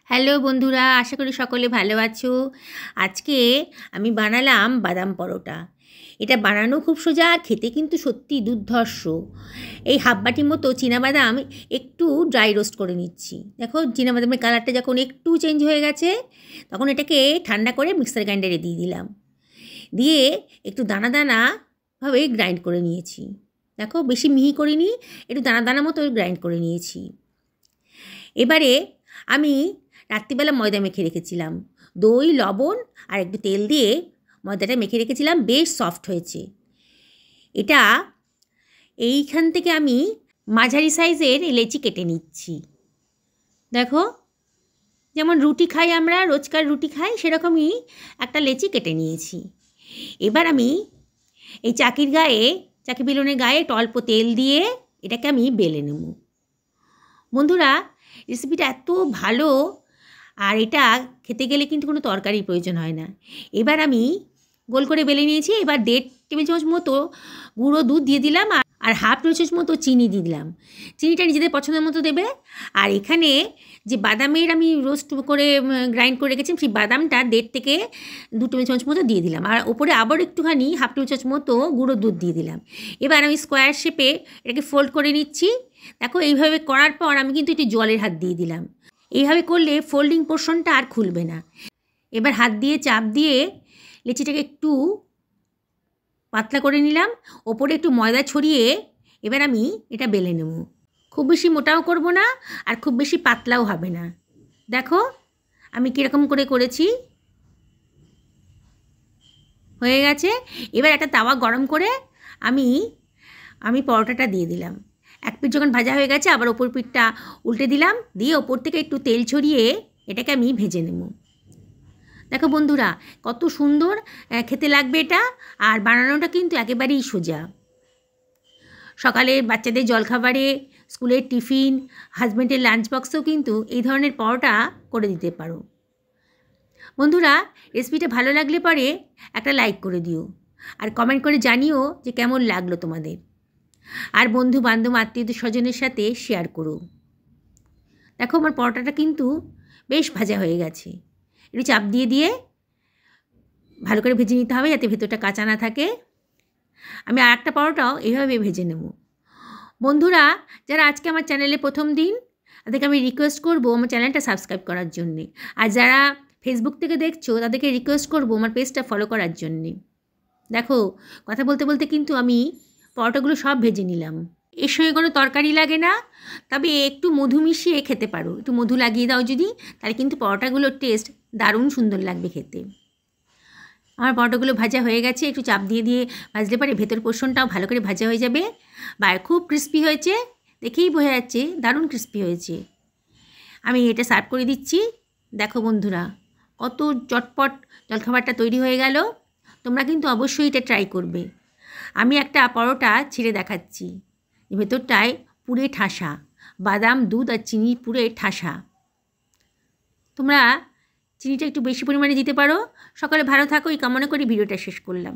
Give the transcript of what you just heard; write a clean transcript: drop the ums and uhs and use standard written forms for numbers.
Hello বন্ধুরা, আশা করি সকলে ভালো আছো। আজকে আমি বানালাম বাদাম পরোটা। এটা বানানো খুব সোজা আর খেতে কিন্তু সত্যি দুর্ধর্ষ। এই হাফ বাটির মতো চীনাবাদাম একটু ড্রাই রোস্ট করে নিচ্ছি। দেখো চীনাবাদামের কালারটা যখন একটু চেঞ্জ হয়ে গেছে তখন এটাকে ঠান্ডা করে মিক্সার গ্রাইন্ডারে দিয়ে দিলাম। দিয়ে একটু দানা দানাভাবে গ্রাইন্ড করে নিয়েছি। দেখো বেশি মিহি করিনি, একটু দানা দানা মতো গ্রাইন্ড করে নিয়েছি। এবারে আমি রাত্রিবেলা ময়দা মেখে রেখেছিলাম, দই লবণ আর একটু তেল দিয়ে ময়দাটা মেখে রেখেছিলাম, বেশ সফট হয়েছে। এটা এইখান থেকে আমি মাঝারি সাইজের লেচি কেটে নিচ্ছি। দেখো যেমন রুটি খাই আমরা, রোজকার রুটি খাই, সেরকমই একটা লেচি কেটে নিয়েছি। এবার আমি এই চাকি বেলুনের গায়ে একটু অল্প তেল দিয়ে এটাকে আমি বেলে নেব। বন্ধুরা রেসিপিটা এত ভালো, আর এটা খেতে গেলে কিন্তু কোনো তরকারির প্রয়োজন হয় না। এবার আমি গোল করে বেলে নিয়েছি। এবার 1.5 টেবিল চামচ মতো গুঁড়ো দুধ দিয়ে দিলাম আর হাফ টেবিল চামচ মতো চিনি দিয়ে দিলাম। চিনিটা নিজেদের পছন্দের মতো দেবে। আর এখানে যে বাদামের আমি রোস্ট করে গ্রাইন্ড করে রেখেছিলাম সেই বাদামটা 1.5 থেকে 2 টেবিল চামচ মতো দিয়ে দিলাম। আর ওপরে আবার একটুখানি হাফ টেবিল চামচ মতো গুঁড়ো দুধ দিয়ে দিলাম। এবার আমি স্কোয়ার শেপে এটাকে ফোল্ড করে নিচ্ছি। দেখো এইভাবে করার পর আমি কিন্তু একটু জলের হাত দিয়ে দিলাম। এইভাবে করলে ফোল্ডিং পোর্শনটা আর খুলবে না। এবার হাত দিয়ে চাপ দিয়ে লেচিটাকে একটু পাতলা করে নিলাম, ওপরে একটু ময়দা ছড়িয়ে এবার আমি এটা বেলে নেব। খুব বেশি মোটাও করব না আর খুব বেশি পাতলাও হবে না। দেখো আমি কীরকম করে করেছি, হয়ে গেছে। এবার একটা তাওয়া গরম করে আমি পরোটাটা দিয়ে দিলাম। এক পিঠ যখন ভাজা হয়ে গেছে আবার ওপর পিঠটা উল্টে দিলাম, দিয়ে ওপর থেকে একটু তেল ছড়িয়ে এটাকে আমি ভেজে নেব। দেখো বন্ধুরা কত সুন্দর খেতে লাগবে এটা, আর বানানোটা কিন্তু একেবারেই সোজা। সকালে বাচ্চাদের জলখাবারে, স্কুলের টিফিন, হাজব্যান্ডের লাঞ্চ বক্সেও কিন্তু এই ধরনের পরোটা করে দিতে পারো। বন্ধুরা রেসিপিটা ভালো লাগলে পরে একটা লাইক করে দিও আর কমেন্ট করে জানিও যে কেমন লাগলো তোমাদের। আর বন্ধু বান্ধব আত্মীয় স্বজনের সাথে শেয়ার করো। দেখো আমার পরোটাটা কিন্তু বেশ ভাজা হয়ে গেছে। একটু চাপ দিয়ে দিয়ে ভালো করে ভেজে নিতে হবে যাতে ভেতরটা কাঁচা না থাকে। আমি আর একটা পরোটাও এইভাবে ভেজে নেব। বন্ধুরা যারা আজকে আমার চ্যানেলে প্রথম দিন, তাদেরকে আমি রিকোয়েস্ট করব আমার চ্যানেলটা সাবস্ক্রাইব করার জন্যে। আর যারা ফেসবুক থেকে দেখছো তাদেরকে রিকোয়েস্ট করব আমার পেজটা ফলো করার জন্যে। দেখো কথা বলতে বলতে কিন্তু আমি পরোটাগুলো সব ভেজে নিলাম। এর সঙ্গে কোনো তরকারি লাগে না, তবে একটু মধু মিশিয়ে খেতে পারো। একটু মধু লাগিয়ে দাও যদি, তাহলে কিন্তু পরোটাগুলোর টেস্ট দারুণ সুন্দর লাগবে খেতে। আমার পরোটাগুলো ভাজা হয়ে গেছে। একটু চাপ দিয়ে দিয়ে ভাজলে পরে ভেতর পোর্শনটাও ভালো করে ভাজা হয়ে যাবে। বা খুব ক্রিস্পি হয়েছে, দেখেই বোঝা যাচ্ছে দারুণ ক্রিস্পি হয়েছে। আমি এটা সার্ভ করে দিচ্ছি। দেখো বন্ধুরা কত চটপট জলখাবারটা তৈরি হয়ে গেল। তোমরা কিন্তু অবশ্যই এটা ট্রাই করবে। আমি একটা পরোটা ছিঁড়ে দেখাচ্ছি, ভেতরটায় পুরে ঠাসা, বাদাম দুধ আর চিনি পুরে ঠাসা। তোমরা চিনিটা একটু বেশি পরিমাণে দিতে পারো। সকালে ভালো থাকো এই কামনা করি ভিডিওটা শেষ করলাম।